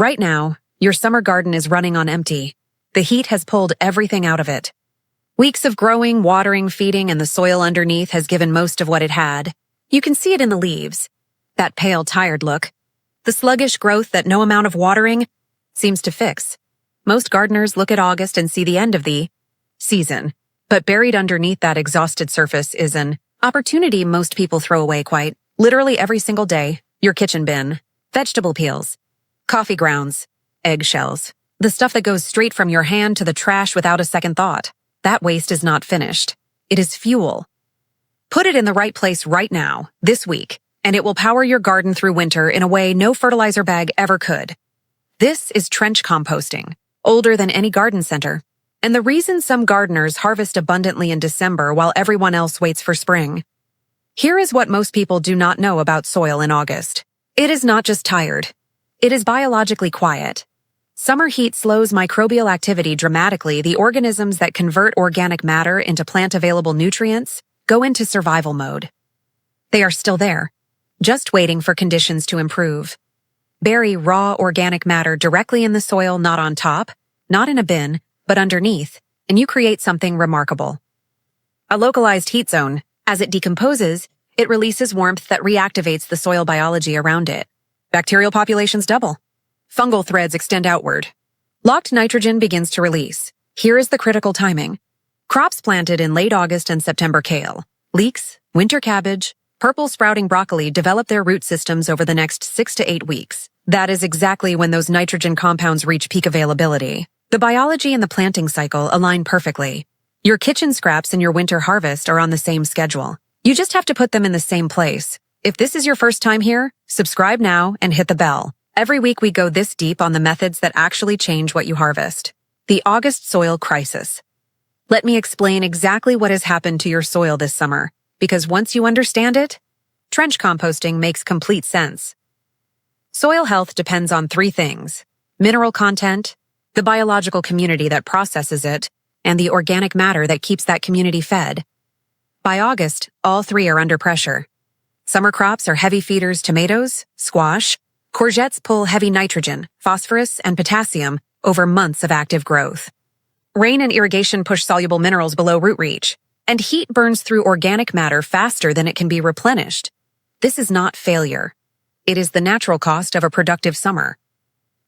Right now, your summer garden is running on empty. The heat has pulled everything out of it. Weeks of growing, watering, feeding, and the soil underneath has given most of what it had. You can see it in the leaves. That pale, tired look. The sluggish growth that no amount of watering seems to fix. Most gardeners look at August and see the end of the season. But buried underneath that exhausted surface is an opportunity most people throw away quite literally every single day. Your kitchen bin, vegetable peels, coffee grounds, eggshells. The stuff that goes straight from your hand to the trash without a second thought. That waste is not finished. It is fuel. Put it in the right place right now, this week, and it will power your garden through winter in a way no fertilizer bag ever could. This is trench composting, older than any garden center. And the reason some gardeners harvest abundantly in December while everyone else waits for spring. Here is what most people do not know about soil in August. It is not just tired. It is biologically quiet. Summer heat slows microbial activity dramatically. The organisms that convert organic matter into plant-available nutrients go into survival mode. They are still there, just waiting for conditions to improve. Bury raw organic matter directly in the soil, not on top, not in a bin, but underneath, and you create something remarkable. A localized heat zone. As it decomposes, it releases warmth that reactivates the soil biology around it. Bacterial populations double. Fungal threads extend outward. Locked nitrogen begins to release. Here is the critical timing. Crops planted in late August and September: kale, leeks, winter cabbage, purple sprouting broccoli develop their root systems over the next 6 to 8 weeks. That is exactly when those nitrogen compounds reach peak availability. The biology and the planting cycle align perfectly. Your kitchen scraps and your winter harvest are on the same schedule. You just have to put them in the same place. If this is your first time here, subscribe now and hit the bell. Every week we go this deep on the methods that actually change what you harvest. The August soil crisis. Let me explain exactly what has happened to your soil this summer, because once you understand it, trench composting makes complete sense. Soil health depends on 3 things: mineral content, the biological community that processes it, and the organic matter that keeps that community fed. By August, all 3 are under pressure. Summer crops are heavy feeders: tomatoes, squash. Courgettes pull heavy nitrogen, phosphorus, and potassium over months of active growth. Rain and irrigation push soluble minerals below root reach, and heat burns through organic matter faster than it can be replenished. This is not failure. It is the natural cost of a productive summer.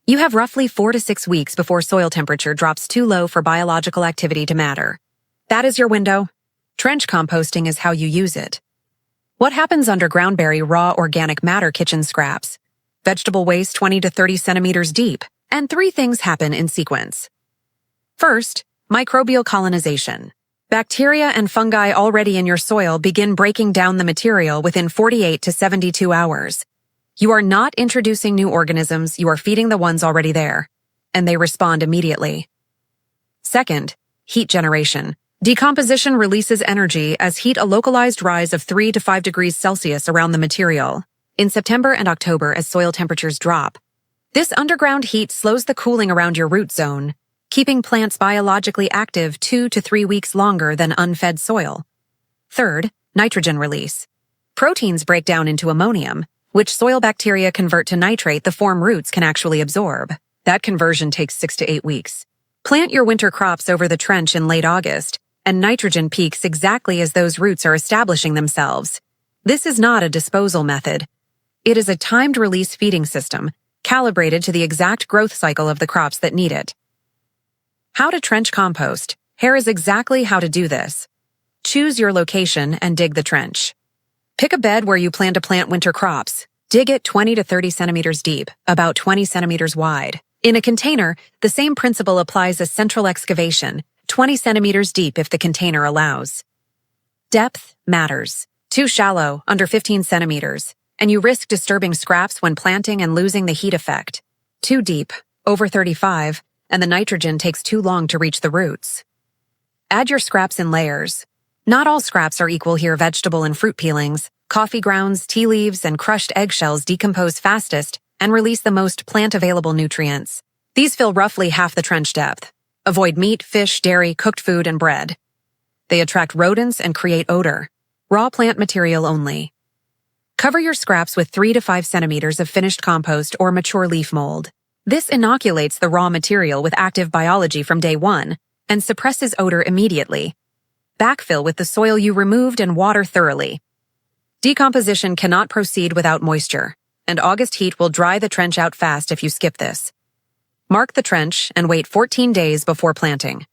You have roughly 4 to 6 weeks before soil temperature drops too low for biological activity to matter. That is your window. Trench composting is how you use it. What happens underground? Bury raw organic matter: kitchen scraps, vegetable waste 20 to 30 centimeters deep, and 3 things happen in sequence. First, microbial colonization. Bacteria and fungi already in your soil begin breaking down the material within 48 to 72 hours. You are not introducing new organisms, you are feeding the ones already there, and they respond immediately. Second, heat generation. Decomposition releases energy as heat, a localized rise of 3 to 5 degrees Celsius around the material. In September and October, as soil temperatures drop, this underground heat slows the cooling around your root zone, keeping plants biologically active 2 to 3 weeks longer than unfed soil. Third, nitrogen release. Proteins break down into ammonium, which soil bacteria convert to nitrate the form roots can actually absorb. That conversion takes 6 to 8 weeks. Plant your winter crops over the trench in late August, and nitrogen peaks exactly as those roots are establishing themselves. This is not a disposal method. It is a timed release feeding system, calibrated to the exact growth cycle of the crops that need it. How to trench compost. Here is exactly how to do this. Choose your location and dig the trench. Pick a bed where you plan to plant winter crops. Dig it 20 to 30 centimeters deep, about 20 centimeters wide. In a container, the same principle applies as central excavation, 20 centimeters deep if the container allows. Depth matters. Too shallow, under 15 centimeters, and you risk disturbing scraps when planting and losing the heat effect. Too deep, over 35, and the nitrogen takes too long to reach the roots. Add your scraps in layers. Not all scraps are equal here. Vegetable and fruit peelings, coffee grounds, tea leaves, and crushed eggshells decompose fastest and release the most plant-available nutrients. These fill roughly half the trench depth. Avoid meat, fish, dairy, cooked food, and bread. They attract rodents and create odor. Raw plant material only. Cover your scraps with 3 to 5 centimeters of finished compost or mature leaf mold. This inoculates the raw material with active biology from day one and suppresses odor immediately. Backfill with the soil you removed and water thoroughly. Decomposition cannot proceed without moisture, and August heat will dry the trench out fast if you skip this. Mark the trench and wait 14 days before planting.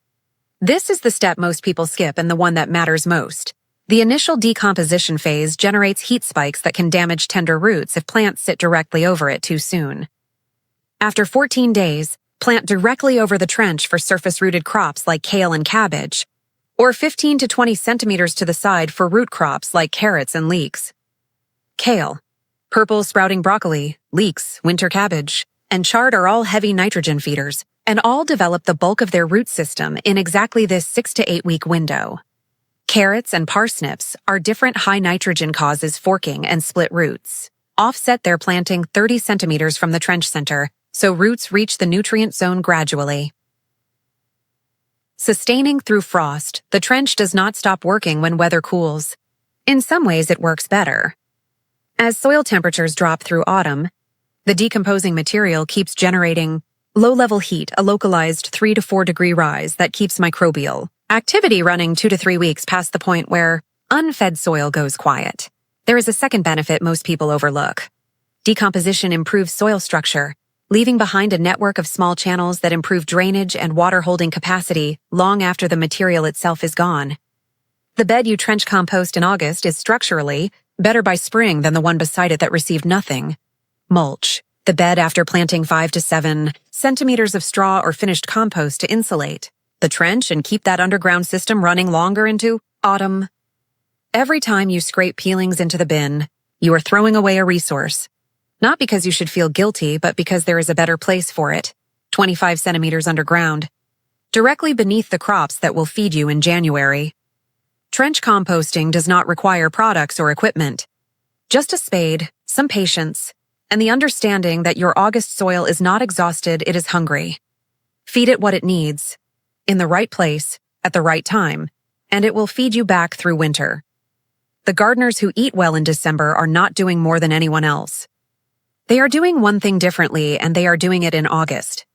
This is the step most people skip and the one that matters most. The initial decomposition phase generates heat spikes that can damage tender roots if plants sit directly over it too soon. After 14 days, plant directly over the trench for surface-rooted crops like kale and cabbage, or 15 to 20 centimeters to the side for root crops like carrots and leeks. Kale, purple sprouting broccoli, leeks, winter cabbage, and chard are all heavy nitrogen feeders, and all develop the bulk of their root system in exactly this 6 to 8 week window. Carrots and parsnips are different high nitrogen causes forking and split roots. Offset their planting 30 centimeters from the trench center, so roots reach the nutrient zone gradually. Sustaining through frost, the trench does not stop working when weather cools. In some ways, it works better. As soil temperatures drop through autumn, the decomposing material keeps generating low-level heat, a localized 3 to 4 degree rise that keeps microbial activity running 2 to 3 weeks past the point where unfed soil goes quiet. There is a second benefit most people overlook. Decomposition improves soil structure, leaving behind a network of small channels that improve drainage and water-holding capacity long after the material itself is gone. The bed you trench compost in August is structurally better by spring than the one beside it that received nothing. Mulch the bed after planting 5 to 7 centimeters of straw or finished compost to insulate the trench and keep that underground system running longer into autumn. Every time you scrape peelings into the bin, you are throwing away a resource. Not because you should feel guilty, but because there is a better place for it, 25 centimeters underground, directly beneath the crops that will feed you in January. Trench composting does not require products or equipment. Just a spade, some patience, and the understanding that your August soil is not exhausted, it is hungry. Feed it what it needs, in the right place, at the right time, and it will feed you back through winter. The gardeners who eat well in December are not doing more than anyone else. They are doing one thing differently, and they are doing it in August.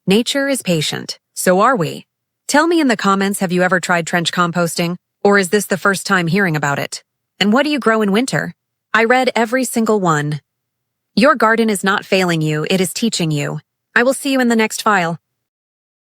Nature is patient. So are we. Tell me in the comments, have you ever tried trench composting? Or is this the first time hearing about it? And what do you grow in winter? I read every single one. Your garden is not failing you, it is teaching you. I will see you in the next file.